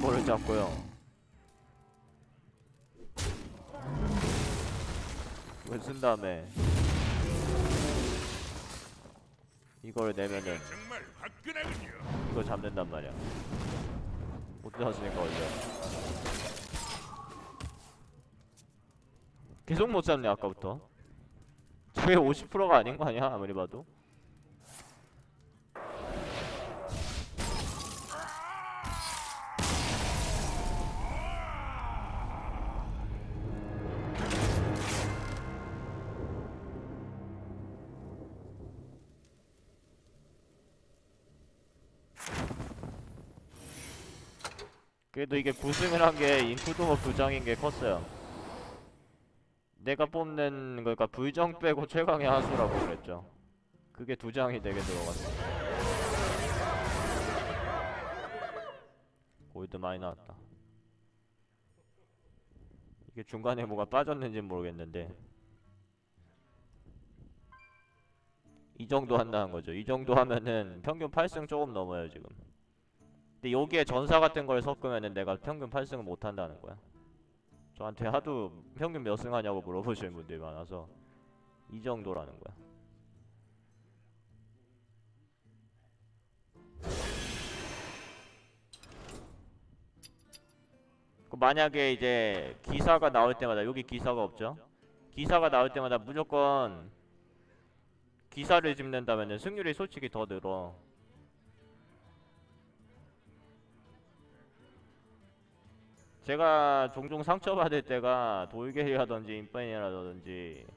뭐를 잡고요. 이걸 쓴 다음에 이걸 내면은 이걸 잡는단 말이야. 못 잡으니까 원래 계속 못 잡네 아까부터. 저게 50%가 아닌 거 아니야 아무리 봐도. 그래도 이게 부승을 한 게 인프도어 2장인 게 컸어요. 내가 뽑는 그러니까 불정 빼고 최강의 하수라고 그랬죠. 그게 2장이 되게 들어갔어. 골드 많이 나왔다. 이게 중간에 뭐가 빠졌는지 모르겠는데 이 정도 한다는 거죠. 이 정도 하면은 평균 8승 조금 넘어요 지금. 근데 여기에 전사 같은 걸 섞으면은 내가 평균 8승을 못 한다는 거야. 저한테 하도 평균 몇 승 하냐고 물어보시는 분들이 많아서 이 정도라는 거야. 만약에 이제 기사가 나올 때마다, 여기 기사가 없죠? 기사가 나올 때마다 무조건 기사를 집는다면은 승률이 솔직히 더 늘어. 제가 종종 상처받을 때가 돌게리라든지 인파이라든지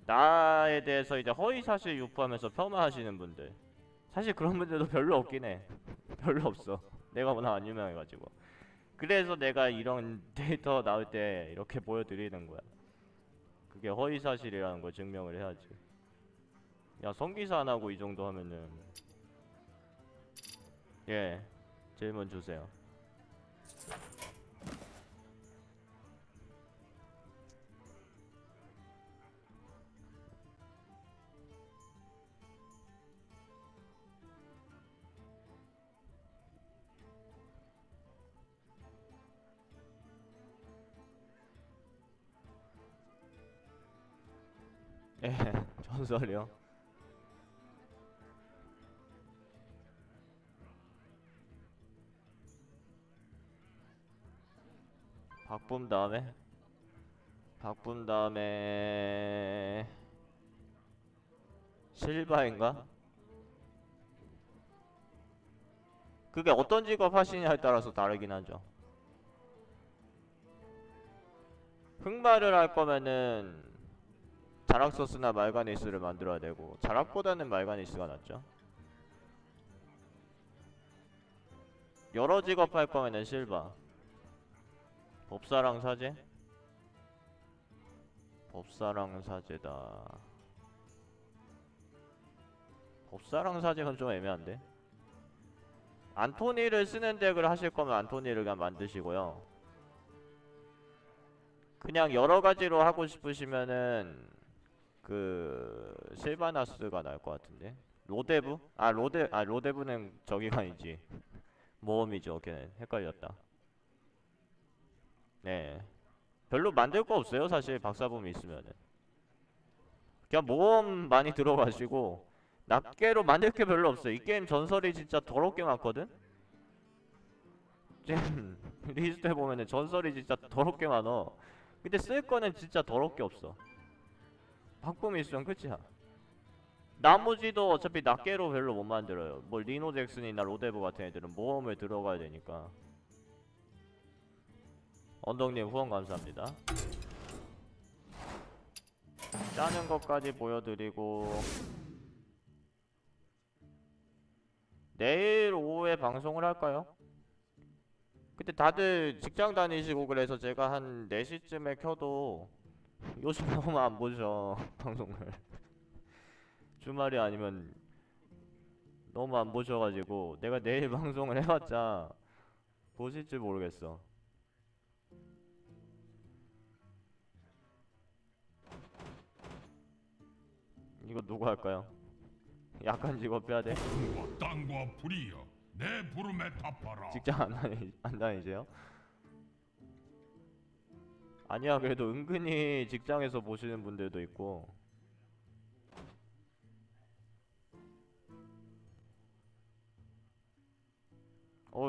나에 대해서 이제 허위사실 유포하면서 폄하하시는 분들, 사실 그런 분들도 별로 없긴 해. 별로 없어. 내가 워낙 안 유명해가지고. 그래서 내가 이런 데이터 나올 때 이렇게 보여드리는 거야. 그게 허위사실이라는 걸 증명을 해야지. 야, 성기사 안 하고 이 정도 하면은. 예, 질문 주세요. 예, 전설이요. 바꾼 다음에 실바인가? 그게 어떤 직업 하시냐에 따라서 다르긴 하죠. 흑마를 할 거면은 자락서스나 말가니스를 만들어야 되고, 자락보다는 말가니스가 낫죠. 여러 직업 할 거면은 실바. 법사랑 사제? 법사랑 사제다. 법사랑 사제는 좀 애매한데? 안토니를 쓰는 덱을 하실 거면 안토니를 그냥 만드시고요. 그냥 여러 가지로 하고 싶으시면은 그 실바나스가 나을 것 같은데. 로데브? 로데브는 저기가 아니지. 모험이죠. 걔는 헷갈렸다. 네. 별로 만들 거 없어요 사실 박사범이 있으면은. 그냥 모험 많이 들어가시고 낱개로 만들 게 별로 없어요. 이 게임 전설이 진짜 더럽게 많거든? 지금 리스트 해보면은 전설이 진짜 더럽게 많어. 근데 쓸 거는 진짜 더럽게 없어. 박범이 있으면 끝이야. 나머지도 어차피 낱개로 별로 못 만들어요. 뭐 리노 잭슨이나 로데브 같은 애들은 모험을 들어가야 되니까. 언덕님 후원 감사합니다. 짜는 것까지 보여드리고 내일 오후에 방송을 할까요? 근데 다들 직장 다니시고 그래서 제가 한 4시쯤에 켜도 요즘 너무 안 보죠 방송을. 주말이 아니면 너무 안 보셔가지고 내가 내일 방송을 해봤자 보실지 모르겠어. 이거 누구 할까요? 약한 직업 빼야돼. 땅과 불이여 내 부름에 답하라. 직장 안 다니세요? 아니야, 그래도 은근히 직장에서 보시는 분들도 있고.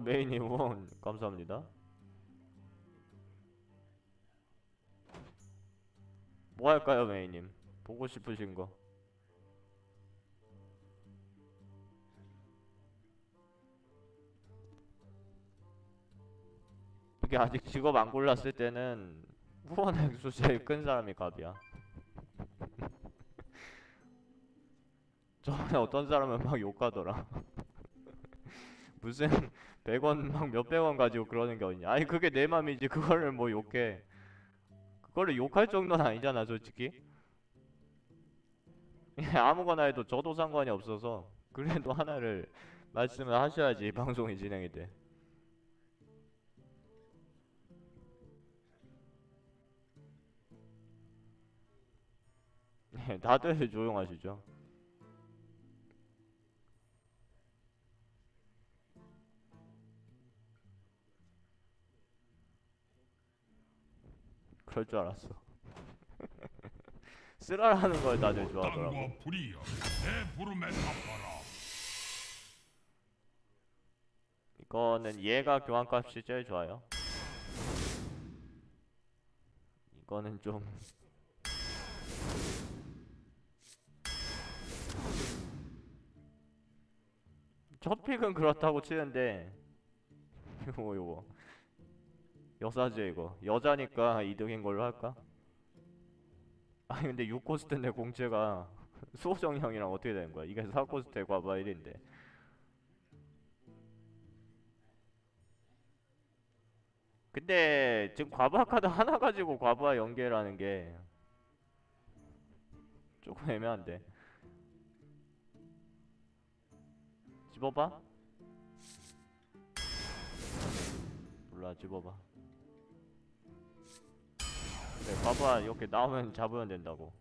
메인님 후원 감사합니다. 뭐 할까요, 메인님? 보고 싶으신 거. 이게 아직 직업 안 골랐을 때는 후원 액수 제일 큰 사람이 갑이야. 저번에 어떤 사람은 막 욕하더라. 무슨 100원 막 몇백 원 가지고 그러는 게 어딨냐. 아니 그게 내 맘이지 그거를 뭐 욕해. 그거를 욕할 정도는 아니잖아 솔직히. 아무거나 해도 저도 상관이 없어서 그래도 하나를 말씀을 하셔야지 방송이 진행이 돼. 다들 조용하시죠. 그럴 줄 알았어. 쓰라라는 걸 다들 좋아하더라고. 땅과 불이여, 내 부름에 답하라. 이거는 얘가 교환값이 제일 좋아요. 이거는 좀 첫 픽은 그렇다고 치는데 요거 여사제 이거 여자니까 2등인 걸로 할까? 아니 근데 6코스트인데 공채가 수호정형이랑 어떻게 되는 거야? 이게 4코스트에 과부하 1인데 근데 지금 과부하 카드 하나 가지고 과부하 연계라는 게 조금 애매한데 집어봐? 몰라 집어봐. 그래 과부하 이렇게 나오면 잡으면 된다고.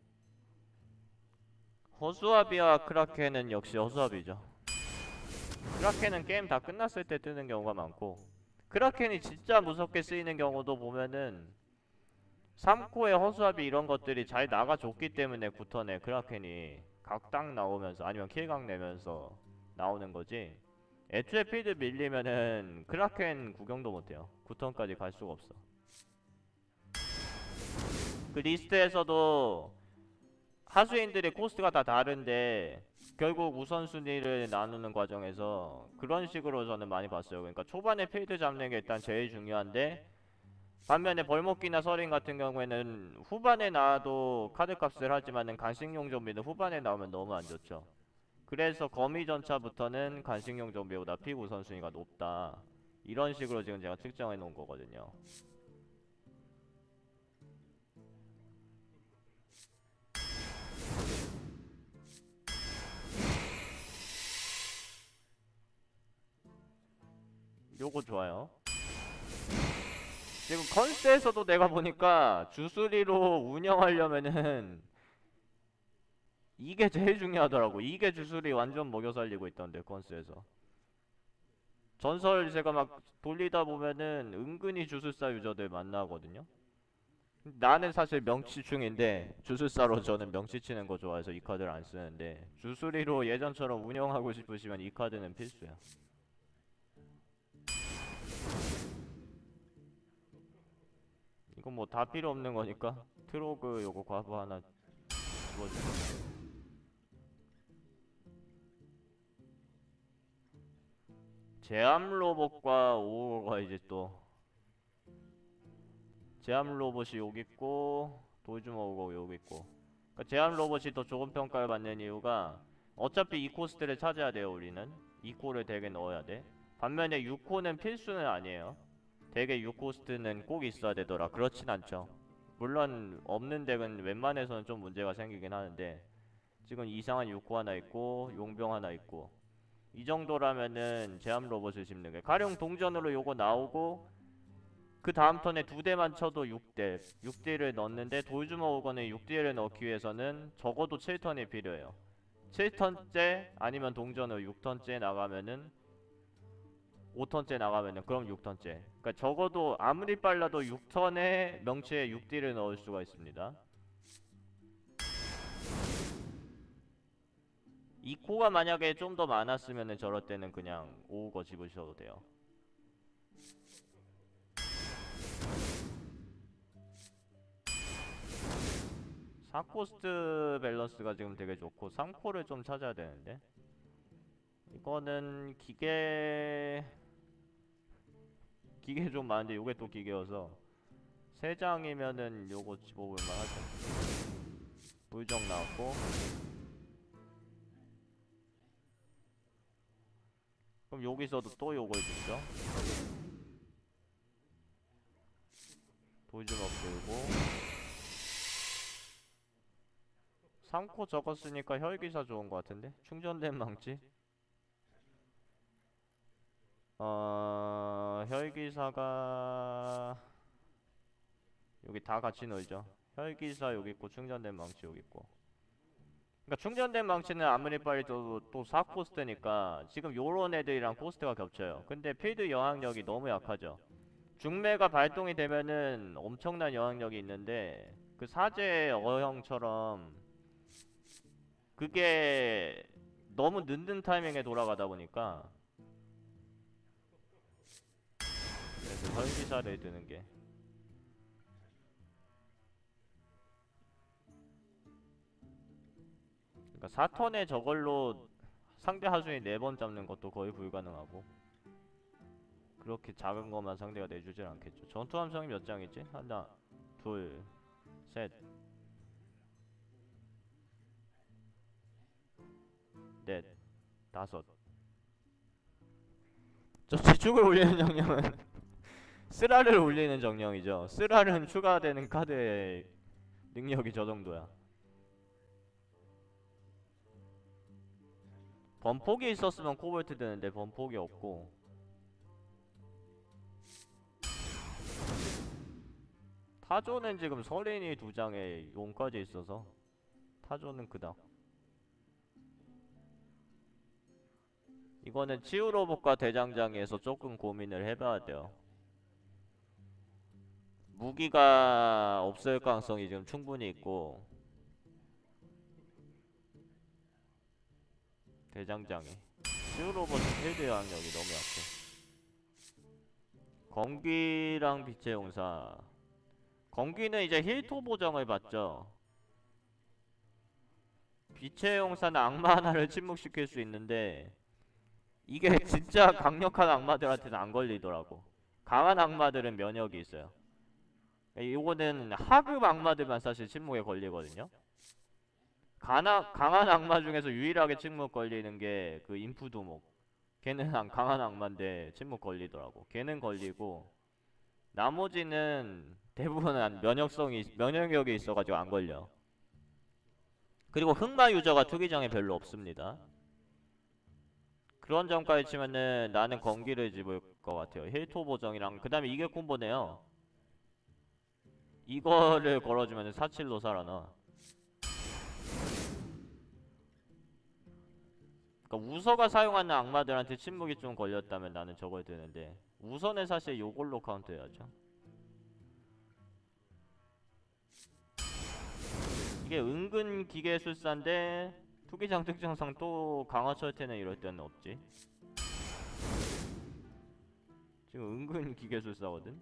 허수아비와 크라켄은 역시 허수아비죠. 크라켄은 게임 다 끝났을 때 뜨는 경우가 많고 크라켄이 진짜 무섭게 쓰이는 경우도 보면은 3코의 허수아비 이런 것들이 잘 나가줬기 때문에 구턴에 크라켄이 각당 나오면서 아니면 킬각 내면서 나오는 거지. 애초에 필드 밀리면은 크라켄 구경도 못해요. 구턴까지 갈 수가 없어. 그 리스트에서도 하수인들의 코스트가 다 다른데 결국 우선순위를 나누는 과정에서 그런 식으로 저는 많이 봤어요. 그러니까 초반에 필드 잡는 게 일단 제일 중요한데 반면에 벌목기나 서린 같은 경우에는 후반에 나와도 카드 값을 하지만은 간식용 좀비는 후반에 나오면 너무 안 좋죠. 그래서 거미 전차부터는 간식용 좀비보다 픽 우선순위가 높다. 이런 식으로 지금 제가 측정해 놓은 거거든요. 요거 좋아요. 지금 컨스에서도 내가 보니까 주수리로 운영하려면은 이게 제일 중요하더라고. 이게 주술이 완전 먹여 살리고 있던데 컨스에서. 전설 제가 막 돌리다 보면은 은근히 주술사 유저들 만나거든요. 나는 사실 명치충인데 주술사로 저는 명치 치는 거 좋아해서 이 카드를 안 쓰는데 주술이로 예전처럼 운영하고 싶으시면 이 카드는 필수야. 이건 뭐 다 필요 없는 거니까 트로그 요거 과부 하나 집어주세요. 제암 로봇과 오가 이제 또 제암 로봇이 여기 있고 도이즈모가 여기 있고. 그러니까 제암 로봇이 더 좋은 평가를 받는 이유가 어차피 2코스트를 찾아야 돼요. 우리는 2코를 덱에 넣어야 돼. 반면에 6코는 필수는 아니에요. 덱에 6코스트는 꼭 있어야 되더라. 그렇진 않죠. 물론 없는 덱은 웬만해서는 좀 문제가 생기긴 하는데 지금 이상한 6코 하나 있고 용병 하나 있고 이 정도라면은 제암 로봇을 씹는 게 가령 동전으로 요거 나오고 그 다음 턴에 두 대만 쳐도 6대 6딜을 넣는데 돌주머 오건에 6딜을 넣기 위해서는 적어도 7턴이 필요해요. 7턴째 아니면 동전으로 6턴째 나가면은 5턴째 나가면은 그럼 6턴째. 그러니까 적어도 아무리 빨라도 6턴에 명치에 6D를 넣을 수가 있습니다. 이 코가 만약에 좀 더 많았으면은 저럴 때는 그냥 오우거 집으셔도 돼요. 사코스트 밸런스가 지금 되게 좋고 3코를 좀 찾아야 되는데 이거는 기계 좀 많은데 요게 또 기계여서 3장이면은 요거 집어볼만 하죠. 불정 나왔고 그럼 여기서도 또 요걸 줍죠. 돌좀 엎들고 3코 적었으니까 혈기사 좋은 것 같은데? 충전된 망치? 혈기사가 여기 다 같이 놀죠. 혈기사 여기 있고 충전된 망치 여기 있고. 그러니까 충전된 망치는 아무리 빨리 또 4코스트니까 지금 요런 애들이랑 코스트가 겹쳐요. 근데 필드 영향력이 너무 약하죠. 중매가 발동이 되면은 엄청난 영향력이 있는데 그 사제 어형처럼 그게 너무 늦는 타이밍에 돌아가다 보니까 그래서 혈기사를 드는 게 그러니까 4턴에 저걸로 상대 하수인 4번 잡는 것도 거의 불가능하고 그렇게 작은 것만 상대가 내주질 않겠죠. 전투 함성이 몇 장이지? 하나, 둘, 셋, 넷, 다섯. 저 지축을 올리는 정령은 쓰라를 올리는 정령이죠. 쓰라는 추가되는 카드의 능력이 저 정도야. 번폭이 있었으면 코볼트 드는데 번폭이 없고 타조는 지금 서린이 2장에 용까지 있어서 타조는 그닥. 이거는 치유로봇과 대장장이에서 조금 고민을 해봐야 돼요. 무기가 없을 가능성이 지금 충분히 있고 대장장이 치유로봇은 필드 영향력이 너무 약해. 검기랑 빛의 용사 검기는 이제 힐토 보정을 받죠. 빛의 용사는 악마 하나를 침묵시킬 수 있는데 이게 진짜 강력한 악마들한테는 안 걸리더라고. 강한 악마들은 면역이 있어요. 이거는 하급 악마들만 사실 침묵에 걸리거든요. 강한 악마 중에서 유일하게 침묵 걸리는 게 그 인프두목. 걔는 강한 악마인데 침묵 걸리더라고. 걔는 걸리고 나머지는 대부분은 면역력이 있어가지고 안 걸려. 그리고 흑마 유저가 투기장에 별로 없습니다. 그런 점까지 치면은 나는 검기를 집을 것 같아요. 힐토 보정이랑 그 다음에 이게 콤보네요. 이거를 걸어주면은 4칠로 살아나. 그러니까 우서가 사용하는 악마들한테 침묵이 좀 걸렸다면 나는 저걸 드는데 우서는 사실 요걸로 카운트해야죠. 이게 은근 기계술사인데 투기장 특성상 또 강화 철퇴는 이럴 때는 없지. 지금 은근 기계술사거든.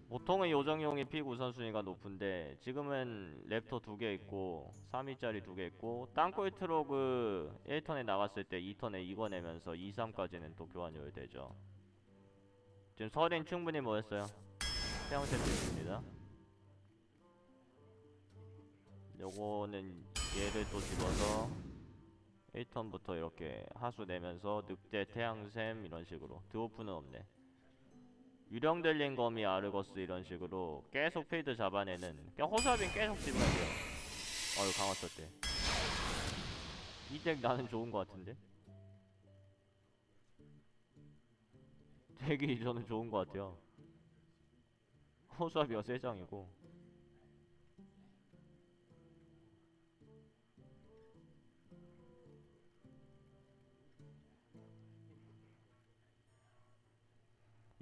보통은 요정용이 픽 우선순위가 높은데 지금은 랩터 2개 있고 3위짜리 2개 있고 땅굴 트로그 1턴에 나갔을 때 2턴에 이거 내면서 2, 3까지는 또 교환율 되죠. 지금 설인 충분히 모였어요. 태양 세트 있습니다. 요거는 얘를 또 집어서 1턴부터 이렇게 하수 내면서 늑대 태양샘 이런식으로 드워프는 없네. 유령들린 거미 아르거스 이런식으로 계속 필드 잡아내는 허수아비는 계속 집어야 돼요. 어휴 강화 쳤대. 이 덱 나는 좋은 거 같은데? 덱이 저는 좋은 거 같아요. 허수아비가 3장이고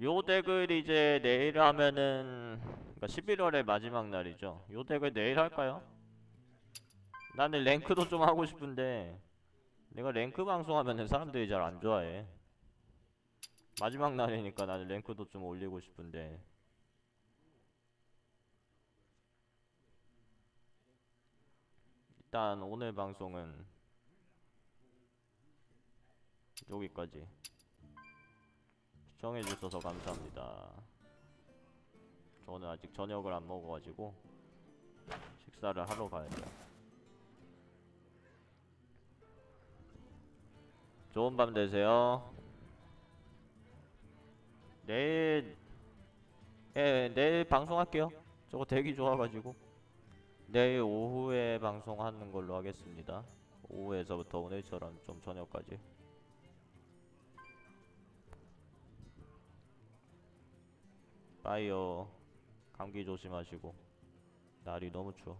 요 덱을 이제 내일 하면은 그러니까 11월의 마지막 날이죠. 요 덱을 내일 할까요? 나는 랭크도 좀 하고 싶은데 내가 랭크 방송하면은 사람들이 잘 안 좋아해. 마지막 날이니까 나는 랭크도 좀 올리고 싶은데 일단 오늘 방송은 여기까지. 시청해주셔서 감사합니다. 저는 아직 저녁을 안 먹어가지고 식사를 하러 가야 돼요. 좋은 밤 되세요. 내일 내일 방송할게요. 저거 대기 좋아가지고 내일 오후에 방송하는 걸로 하겠습니다. 오후에서부터 오늘처럼 좀 저녁까지. 빠이요. 감기 조심하시고 날이 너무 추워.